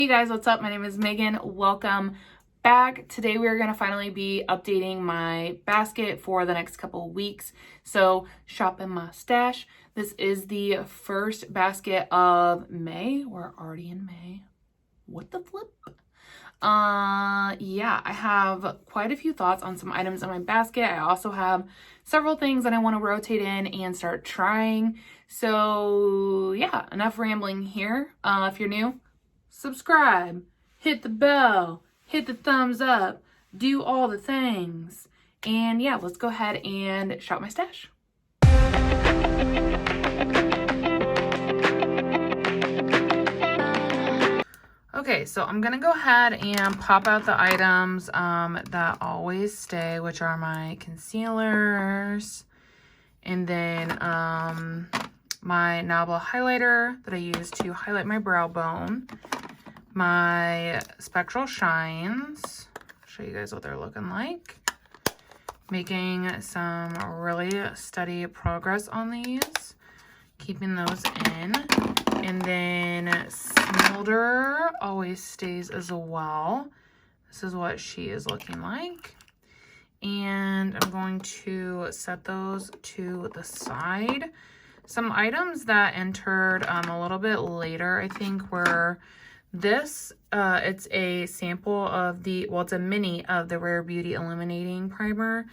Hey guys, what's up? My name is Megan. Welcome back. Today we are going to finally be updating my basket for the next couple of weeks. So shop in my stash. This is the first basket of May. We're already in May. What the flip? Yeah, I have quite a few thoughts on some items in my basket. I also have several things that I want to rotate in and start trying. So yeah, enough rambling here. If you're new, subscribe, hit the bell, hit the thumbs up, do all the things. And yeah, let's go ahead and shop my stash. Okay, so I'm gonna go ahead and pop out the items that always stay, which are my concealers, and then my Nabla highlighter that I use to highlight my brow bone, my spectral shines. I'll show you guys what they're looking like. Making some really steady progress on these, keeping those in. And then Smolder always stays as well. This is what she is looking like. And I'm going to set those to the side. Some items that entered a little bit later, I think, were this. It's a sample of the, well, it's a mini of the Rare Beauty Illuminating Primer.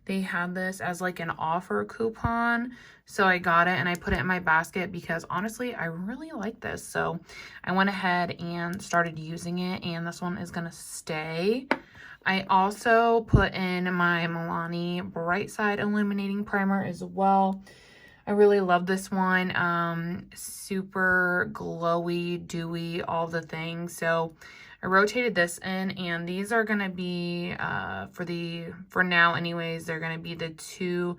They had this as like an offer coupon. So I got it and I put it in my basket because honestly, I really like this. So I went ahead and started using it, and this one is gonna stay. I also put in my Milani Bright Side Illuminating Primer as well. I really love this one. Super glowy, dewy, all the things. So I rotated this in, and these are going to be, for now anyways, they're going to be the two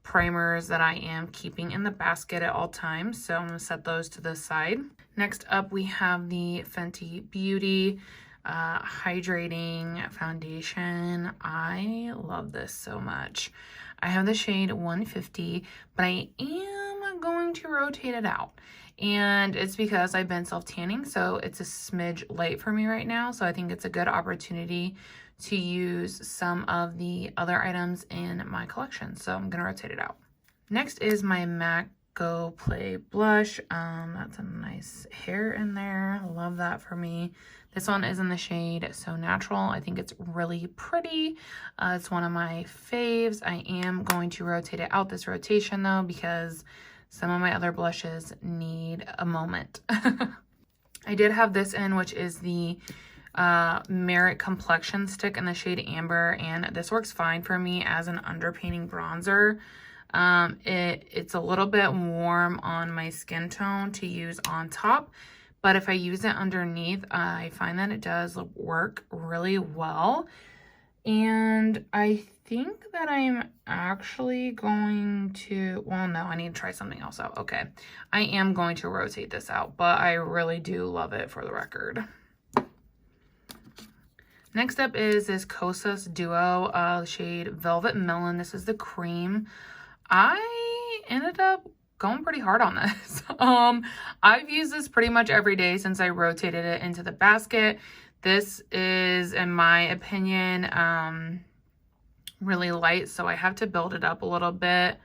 primers that I am keeping in the basket at all times. So I'm going to set those to the side. Next up, we have the Fenty Beauty Hydrating Foundation. I love this so much. I have the shade 150, but I am going to rotate it out. And it's because I've been self-tanning, so it's a smidge light for me right now. So I think it's a good opportunity to use some of the other items in my collection. So I'm going to rotate it out. Next is my MAC Go Play Blush. That's a nice hair in there. I love that for me. This one is in the shade So Natural. I think it's really pretty. It's one of my faves. I am going to rotate it out this rotation though, because some of my other blushes need a moment. I did have this in, which is the Merit Complexion Stick in the shade Amber, and this works fine for me as an underpainting bronzer. It's a little bit warm on my skin tone to use on top, but if I use it underneath, I find that it does work really well. And I think that I'm actually going to, well, no, I need to try something else out. Okay, I am going to rotate this out, but I really do love it, for the record. Next up is this Kosas Duo shade Velvet Melon. This is the cream. I ended up going pretty hard on this. I've used this pretty much every day since I rotated it into the basket. This is, in my opinion, really light, so I have to build it up a little bit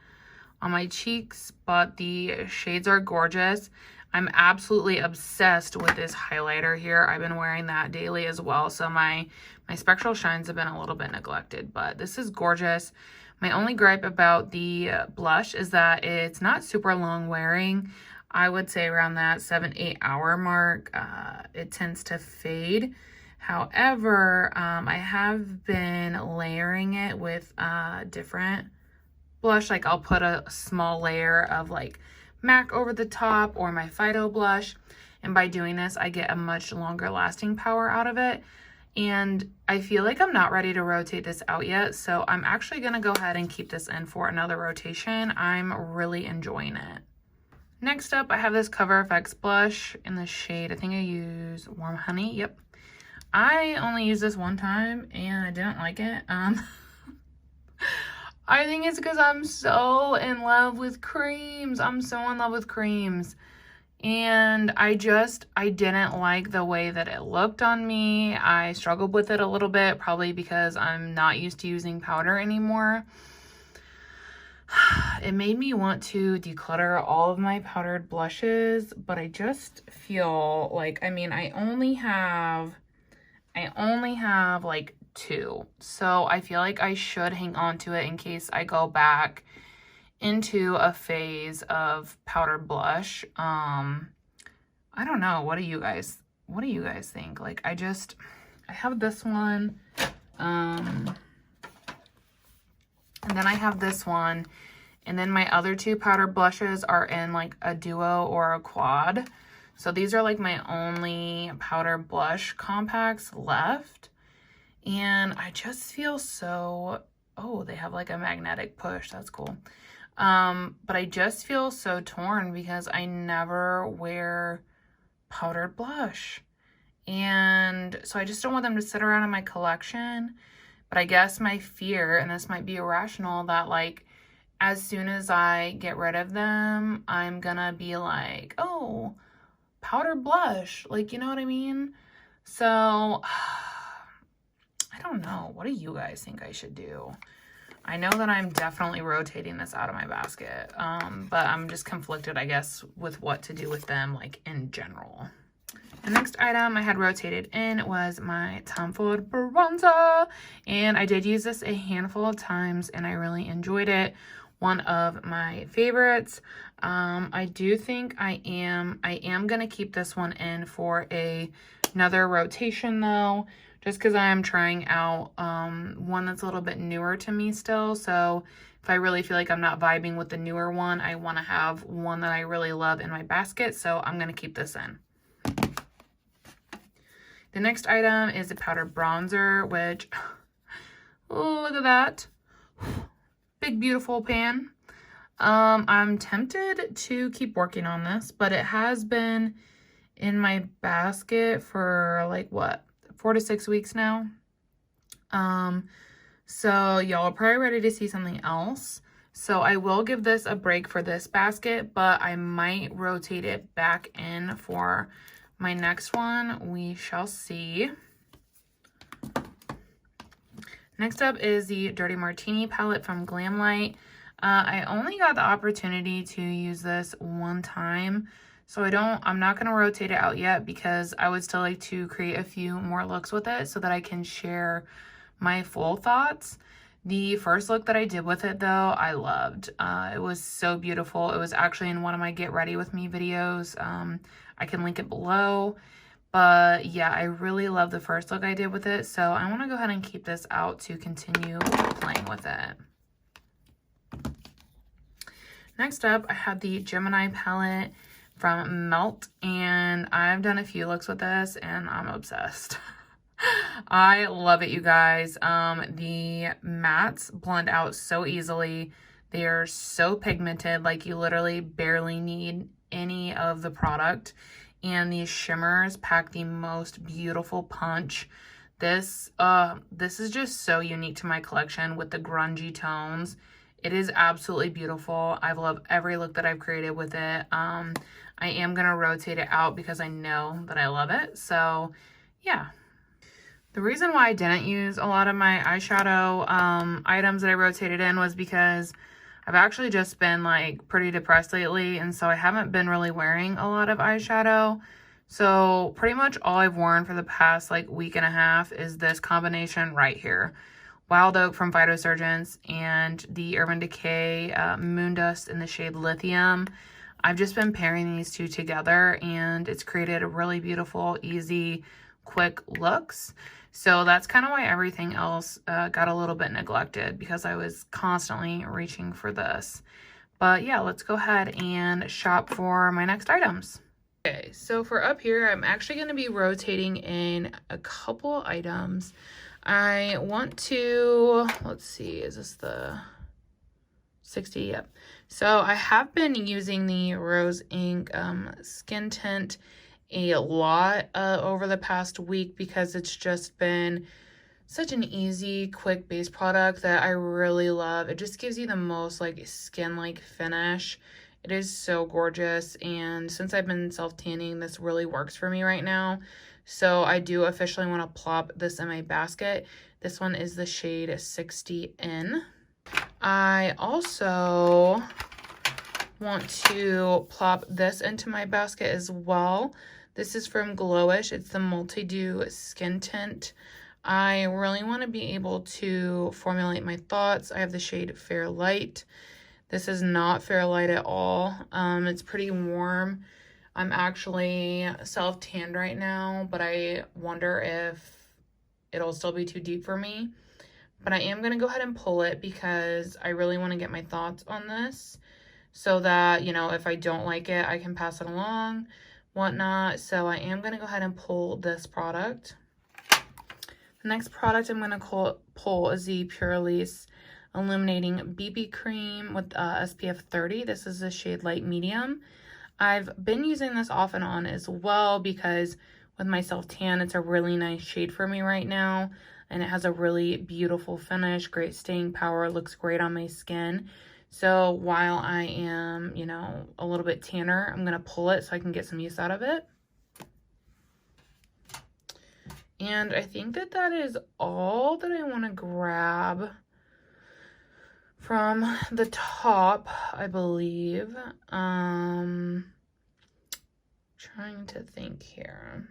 on my cheeks, but the shades are gorgeous. I'm absolutely obsessed with this highlighter here. I've been wearing that daily as well, so my spectral shines have been a little bit neglected, but this is gorgeous. My only gripe about the blush is that it's not super long wearing. I would say around that 7-8 hour mark, it tends to fade. However, I have been layering it with different blush. Like I'll put a small layer of like MAC over the top, or my Fido blush. And by doing this, I get a much longer lasting power out of it. And I feel like I'm not ready to rotate this out yet. So I'm actually going to go ahead and keep this in for another rotation. I'm really enjoying it. Next up, I have this Cover FX blush in the shade, I think I use Warm Honey. Yep. I only used this one time and I didn't like it. I think it's because I'm so in love with creams. I'm so in love with creams. And I didn't like the way that it looked on me. I struggled with it a little bit, probably because I'm not used to using powder anymore. It made me want to declutter all of my powdered blushes, but I just feel like, I mean, I only have like 2. So I feel like I should hang on to it in case I go back into a phase of powdered blush. I don't know. What do you guys think? Like, I have this one, and then I have this one, and then my other 2 powder blushes are in like a duo or a quad. So these are like my only powder blush compacts left. And I just feel so, oh, they have like a magnetic push. That's cool. But I just feel so torn because I never wear powdered blush. And so I just don't want them to sit around in my collection. But I guess my fear, and this might be irrational, that like as soon as I get rid of them, I'm gonna be like, oh, powdered blush. Like, you know what I mean? So I don't know. What do you guys think I should do? I know that I'm definitely rotating this out of my basket, but I'm just conflicted, I guess, with what to do with them, like, in general. The next item I had rotated in was my Tom Ford bronzer, and I did use this a handful of times, and I really enjoyed it. One of my favorites. I do think I am gonna keep this one in for another rotation though, just because I am trying out one that's a little bit newer to me still. So if I really feel like I'm not vibing with the newer one, I want to have one that I really love in my basket. So I'm going to keep this in. The next item is a powder bronzer, which, oh, look at that. Big, beautiful pan. I'm tempted to keep working on this, but it has been in my basket for like, what, 4 to 6 weeks now. So y'all are probably ready to see something else. So I will give this a break for this basket, but I might rotate it back in for my next one. We shall see. Next up is the Dirty Martini palette from Glamlight. I only got the opportunity to use this one time, so I'm not going to rotate it out yet because I would still like to create a few more looks with it so that I can share my full thoughts. The first look that I did with it though, I loved. It was so beautiful. It was actually in one of my Get Ready With Me videos. I can link it below. But yeah, I really love the first look I did with it. So I want to go ahead and keep this out to continue playing with it. Next up, I have the Gemini palette from Melt, and I've done a few looks with this and I'm obsessed. I love it, you guys. The mattes blend out so easily. They are so pigmented, like you literally barely need any of the product. And these shimmers pack the most beautiful punch. This is just so unique to my collection with the grungy tones. It is absolutely beautiful. I've loved every look that I've created with it. I am going to rotate it out because I know that I love it. So, yeah. The reason why I didn't use a lot of my eyeshadow items that I rotated in was because I've actually just been like pretty depressed lately, and so I haven't been really wearing a lot of eyeshadow. So pretty much all I've worn for the past like week and a half is this combination right here. Wild Oak from Phytosurgence and the Urban Decay Moondust in the shade Lithium. I've just been pairing these two together, and it's created a really beautiful, easy, quick looks. So that's kind of why everything else got a little bit neglected, because I was constantly reaching for this. But yeah, let's go ahead and shop for my next items. Okay, so for up here, I'm actually going to be rotating in a couple items. I want to, let's see, is this the 60? Yep. So I have been using the Rose Ink Skin Tint a lot over the past week because it's just been such an easy, quick base product that I really love. It just gives you the most like skin-like finish, It is so gorgeous, and since I've been self-tanning, this really works for me right now. So I do officially want to plop this in my basket. This one is the shade 60N. I also want to plop this into my basket as well. This is from Glowish. It's the Multi-Dew Skin Tint. I really want to be able to formulate my thoughts. I have the shade Fair Light. This is not Fair Light at all. It's pretty warm. I'm actually self-tanned right now, but I wonder if it'll still be too deep for me. But I am going to go ahead and pull it because I really want to get my thoughts on this so that, you know, if I don't like it, I can pass it along, whatnot. So I am going to go ahead and pull this product. The next product I'm going to pull is the Purelisse Illuminating BB Cream with SPF 30. This is the shade Light Medium. I've been using this off and on as well because with my self-tan, it's a really nice shade for me right now. And it has a really beautiful finish, great staying power, looks great on my skin. So while I am, you know, a little bit tanner, I'm going to pull it so I can get some use out of it. And I think that that is all that I want to grab from the top, I believe. Trying to think here.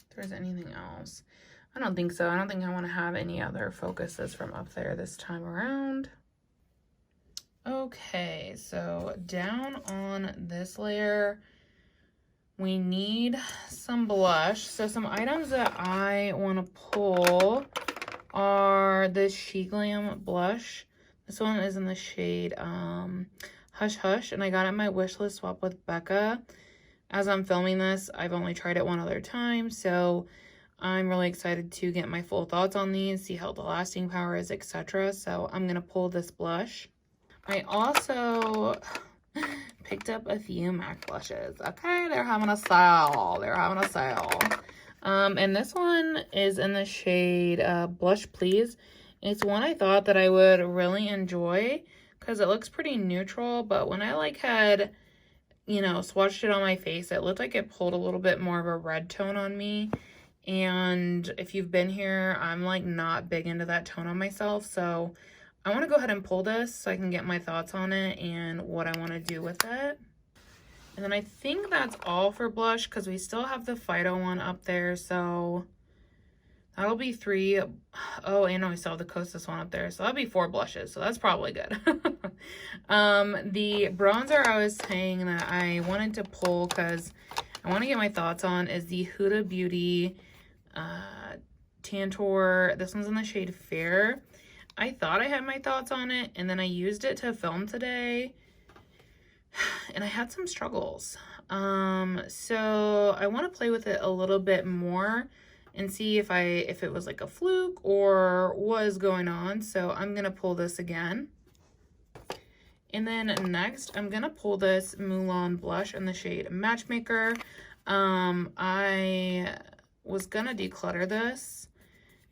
If there's anything else. I don't think so. I don't think I want to have any other focuses from up there this time around. Okay, so down on this layer, we need some blush. So some items that I want to pull are this She Glam blush. This one is in the shade Hush Hush, and I got it in my wish list swap with Becca. As I'm filming this, I've only tried it one other time, so I'm really excited to get my full thoughts on these, see how the lasting power is, etc. So I'm going to pull this blush. I also picked up a few MAC blushes. Okay, they're having a sale. They're having a sale. And this one is in the shade Blush Please. It's one I thought that I would really enjoy because it looks pretty neutral, but when I like had, you know, swatched it on my face, it looked like it pulled a little bit more of a red tone on me. And if you've been here, I'm like not big into that tone on myself. So I want to go ahead and pull this so I can get my thoughts on it and what I want to do with it. And then I think that's all for blush because we still have the Fido one up there. So that'll be 3. Oh, and we still have the Kosas one up there. So that'll be 4 blushes. So that's probably good. The bronzer I was saying that I wanted to pull because I want to get my thoughts on is the Huda Beauty Tantour. This one's in the shade Fair. I thought I had my thoughts on it, and then I used it to film today, and I had some struggles. So I want to play with it a little bit more and see if it was like a fluke or what is going on. So I'm going to pull this again. And then next, I'm going to pull this Mulan blush in the shade Matchmaker. I was going to declutter this,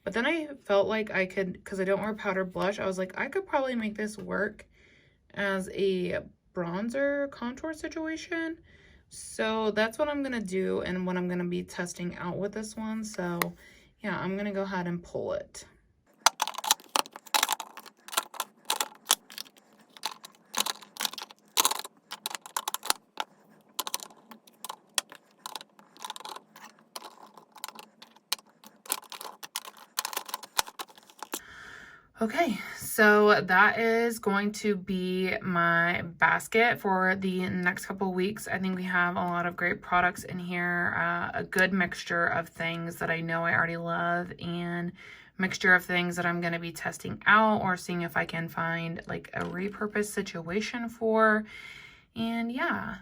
but then I felt like I could, because I don't wear powder blush, I was like, I could probably make this work as a bronzer contour situation. So that's what I'm going to do and what I'm going to be testing out with this one. So yeah, I'm going to go ahead and pull it. Okay, so that is going to be my basket for the next couple of weeks. I think we have a lot of great products in here, a good mixture of things that I know I already love and mixture of things that I'm going to be testing out or seeing if I can find like a repurposed situation for. And yeah,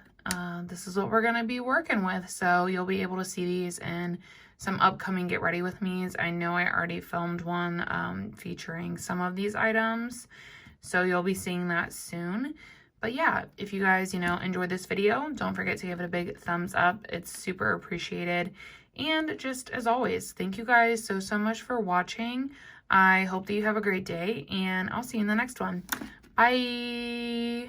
this is what we're going to be working with. So you'll be able to see these in some upcoming Get Ready With Me's. I know I already filmed one featuring some of these items, so you'll be seeing that soon. But yeah, if you guys, enjoyed this video, don't forget to give it a big thumbs up. It's super appreciated. And just as always, thank you guys so much for watching. I hope that you have a great day, and I'll see you in the next one. Bye.